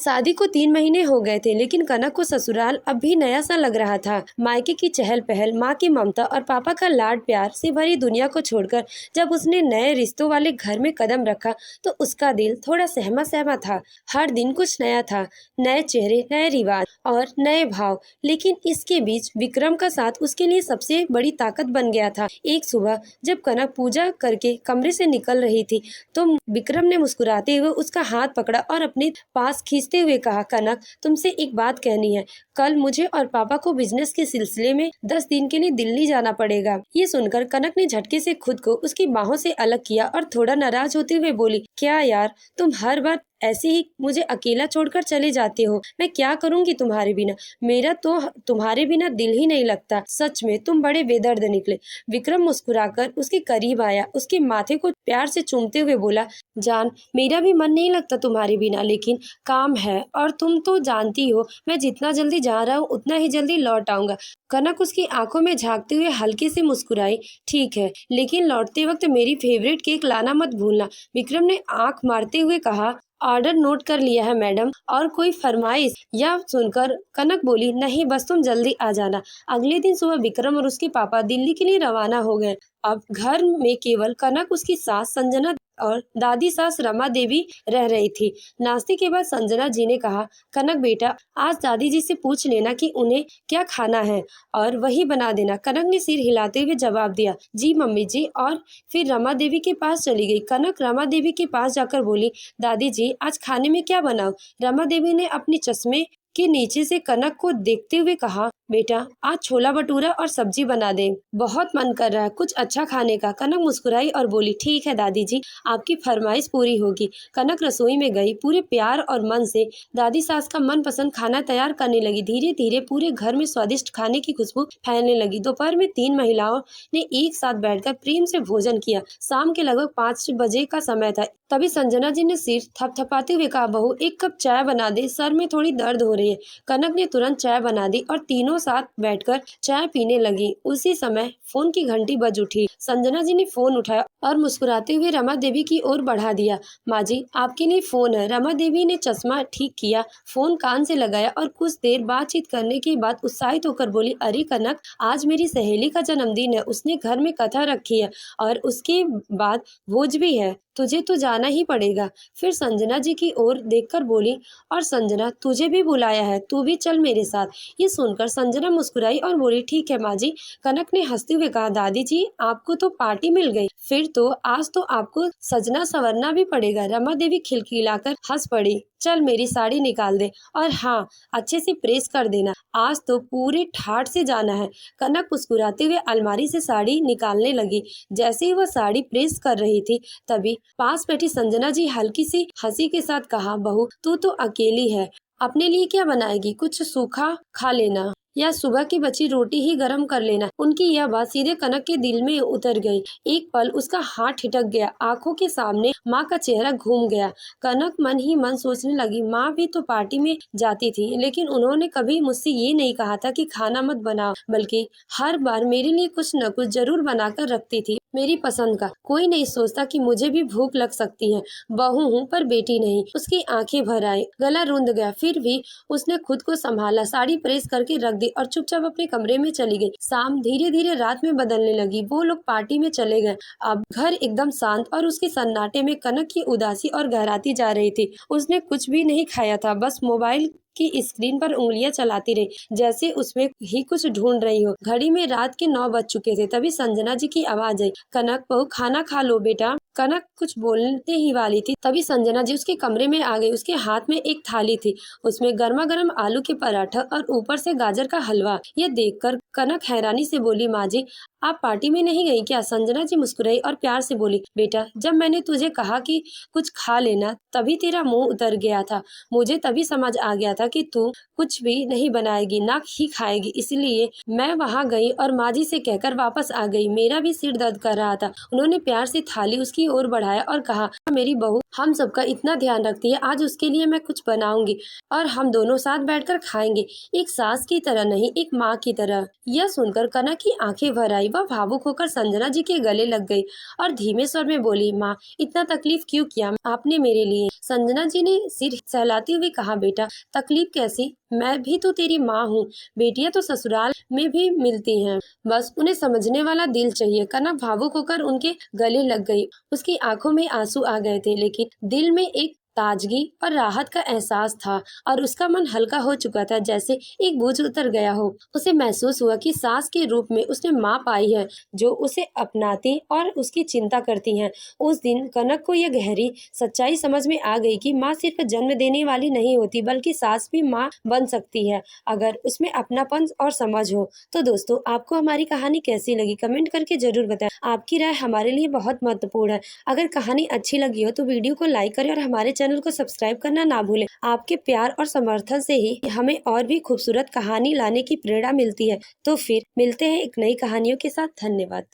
शादी को 3 महीने हो गए थे, लेकिन कनक को ससुराल अब भी नया सा लग रहा था। मायके की चहल पहल, माँ की ममता और पापा का लाड प्यार से भरी दुनिया को छोड़कर जब उसने नए रिश्तों वाले घर में कदम रखा तो उसका दिल थोड़ा सहमा सहमा था। हर दिन कुछ नया था, नए चेहरे, नए रिवाज और नए भाव। लेकिन इसके बीच विक्रम का साथ उसके लिए सबसे बड़ी ताकत बन गया था। एक सुबह जब कनक पूजा करके कमरे से निकल रही थी तो विक्रम ने मुस्कुराते हुए उसका हाथ पकड़ा और अपने पास खींचते हुए कहा, कनक, तुमसे एक बात कहनी है। कल मुझे और पापा को बिजनेस के सिलसिले में 10 दिन के लिए दिल्ली जाना पड़ेगा। ये सुनकर कनक ने झटके से खुद को उसकी बाहों से अलग किया और थोड़ा नाराज होते हुए बोली, क्या यार, तुम हर बार ऐसे ही मुझे अकेला छोड़कर चले जाते हो। मैं क्या करूंगी तुम्हारे बिना। मेरा तो तुम्हारे बिना दिल ही नहीं लगता। सच में तुम बड़े बेदर्द निकले। विक्रम मुस्कुराकर उसके करीब आया, उसके माथे को प्यार से चूमते हुए बोला, जान, मेरा भी मन नहीं लगता तुम्हारे बिना, लेकिन काम है और तुम तो जानती हो मैं जितना जल्दी जा रहा हूँ उतना ही जल्दी लौट आऊंगा। कनक उसकी आंखों में झांकते हुए हल्के से मुस्कुराई। ठीक है, लेकिन लौटते वक्त मेरी फेवरेट केक लाना मत भूलना। विक्रम ने आंख मारते हुए कहा, ऑर्डर नोट कर लिया है मैडम। और कोई फरमाइश? यह सुनकर कनक बोली, नहीं, बस तुम जल्दी आ जाना। अगले दिन सुबह विक्रम और उसके पापा दिल्ली के लिए रवाना हो गए। अब घर में केवल कनक, उसकी सास संजना और दादी सास रमा देवी रह रही थी। नाश्ते के बाद संजना जी ने कहा, कनक बेटा, आज दादी जी से पूछ लेना कि उन्हें क्या खाना है और वही बना देना। कनक ने सिर हिलाते हुए जवाब दिया, जी मम्मी जी। और फिर रमा देवी के पास चली गई। कनक रमा देवी के पास जाकर बोली, दादी जी, आज खाने में क्या बनाऊं? रमा देवी ने अपनी चश्मे के नीचे से कनक को देखते हुए कहा, बेटा, आज छोला भटूरा और सब्जी बना दे। बहुत मन कर रहा है कुछ अच्छा खाने का। कनक मुस्कुराई और बोली, ठीक है दादी जी, आपकी फरमाइश पूरी होगी। कनक रसोई में गई। पूरे प्यार और मन से दादी सास का मनपसंद खाना तैयार करने लगी। धीरे धीरे पूरे घर में स्वादिष्ट खाने की खुशबू फैलने लगी। दोपहर में 3 महिलाओं ने एक साथ बैठकर प्रेम से भोजन किया। शाम के लगभग 5 बजे का समय था। तभी संजना जी ने सिर थपथपाते हुए कहा, बहू, एक कप चाय बना दे, सर में थोड़ी दर्द हो रही है। कनक ने तुरंत चाय बना दी और तीनों साथ बैठकर चाय पीने लगी। उसी समय फोन की घंटी बज उठी। संजना जी ने फोन उठाया और मुस्कुराते हुए रमा देवी की ओर बढ़ा दिया। माँ जी, आपके लिए फोन है। रमा देवी ने चश्मा ठीक किया, फोन कान से लगाया और कुछ देर बातचीत करने के बाद उत्साहित होकर बोली, अरे कनक, आज मेरी सहेली का जन्मदिन है। उसने घर में कथा रखी है और उसके बाद भोज भी है। तुझे तो जाना ही पड़ेगा। फिर संजना जी की ओर देखकर बोली, और संजना, तुझे भी बुलाया है, तू भी चल मेरे साथ। ये सुनकर संजना मुस्कुराई और बोली, ठीक है माँ जी। कनक ने हंसते हुए कहा, दादी जी, आपको तो पार्टी मिल गई। फिर तो आज तो आपको सजना संवरना भी पड़ेगा। रमा देवी खिलखिलाकर हंस पड़ी। चल, मेरी साड़ी निकाल दे और हाँ, अच्छे से प्रेस कर देना। आज तो पूरे ठाठ से जाना है। कनक मुस्कुराते हुए अलमारी से साड़ी निकालने लगी। जैसे ही वह साड़ी प्रेस कर रही थी तभी पास बैठी संजना जी हल्की सी हंसी के साथ कहा, बहू, तू तो अकेली है, अपने लिए क्या बनाएगी? कुछ सूखा खा लेना या सुबह की बची रोटी ही गर्म कर लेना। उनकी यह बात सीधे कनक के दिल में उतर गई। एक पल उसका हाथ ठिठक गया। आंखों के सामने माँ का चेहरा घूम गया। कनक मन ही मन सोचने लगी, माँ भी तो पार्टी में जाती थी, लेकिन उन्होंने कभी मुझसे ये नहीं कहा था कि खाना मत बनाओ, बल्कि हर बार मेरे लिए कुछ न कुछ जरूर बनाकर रखती थी, मेरी पसंद का। कोई नहीं सोचता कि मुझे भी भूख लग सकती है। बहू हूँ पर बेटी नहीं। उसकी आंखें भर आई, गला रुंध गया। फिर भी उसने खुद को संभाला, साड़ी प्रेस करके रख दी और चुपचाप अपने कमरे में चली गई। शाम धीरे धीरे रात में बदलने लगी। वो लोग पार्टी में चले गए। अब घर एकदम शांत और उसके सन्नाटे में कनक की उदासी और गहराती जा रही थी। उसने कुछ भी नहीं खाया था, बस मोबाइल की स्क्रीन पर उंगलियां चलाती रही, जैसे उसमें ही कुछ ढूंढ रही हो। घड़ी में रात के 9 बज चुके थे। तभी संजना जी की आवाज आई, कनक बहू, खाना खा लो बेटा। कनक कुछ बोलने ही वाली थी, तभी संजना जी उसके कमरे में आ गई। उसके हाथ में एक थाली थी, उसमें गर्मा गर्म आलू के पराठा और ऊपर से गाजर का हलवा। यह देखकर कनक हैरानी से बोली, माँ जी, आप पार्टी में नहीं गई क्या? संजना जी मुस्कुराई और प्यार से बोली, बेटा, जब मैंने तुझे कहा कि कुछ खा लेना, तभी तेरा मुंह उतर गया था। मुझे तभी समझ आ गया था कि तू कुछ भी नहीं बनाएगी, ना ही खाएगी, इसलिए मैं वहां गई और माँ जी से कहकर वापस आ गई। मेरा भी सिर दर्द कर रहा था। उन्होंने प्यार से थाली उसकी की ओर बढ़ाया और कहा, मेरी बहू हम सबका इतना ध्यान रखती है, आज उसके लिए मैं कुछ बनाऊंगी और हम दोनों साथ बैठकर खाएंगे, एक सास की तरह नहीं, एक माँ की तरह। यह सुनकर कनक की आंखें भर आई। वह भावुक होकर संजना जी के गले लग गई और धीमे स्वर में बोली, माँ इतना तकलीफ क्यों किया आपने मेरे लिए? संजना जी ने सिर सहलाते हुए कहा, बेटा तकलीफ कैसी, मैं भी तो तेरी माँ हूँ। बेटियां तो ससुराल में भी मिलती हैं, बस उन्हें समझने वाला दिल चाहिए। कनक भावुक होकर उनके गले लग गई। उसकी आंखों में आंसू आ गए थे, लेकिन दिल में एक ताजगी और राहत का एहसास था और उसका मन हल्का हो चुका था, जैसे एक बोझ उतर गया हो। उसे महसूस हुआ कि सास के रूप में उसने माँ पाई है, जो उसे अपनाती और उसकी चिंता करती हैं। उस दिन कनक को यह गहरी सच्चाई समझ में आ गई कि माँ सिर्फ जन्म देने वाली नहीं होती, बल्कि सास भी माँ बन सकती है, अगर उसमें अपनापन और समझ हो। तो दोस्तों, आपको हमारी कहानी कैसी लगी कमेंट करके जरूर बताएं। आपकी राय हमारे लिए बहुत महत्वपूर्ण है। अगर कहानी अच्छी लगी हो तो वीडियो को लाइक करें और हमारे चैनल को सब्सक्राइब करना ना भूलें। आपके प्यार और समर्थन से ही हमें और भी खूबसूरत कहानी लाने की प्रेरणा मिलती है। तो फिर मिलते हैं एक नई कहानियों के साथ। धन्यवाद।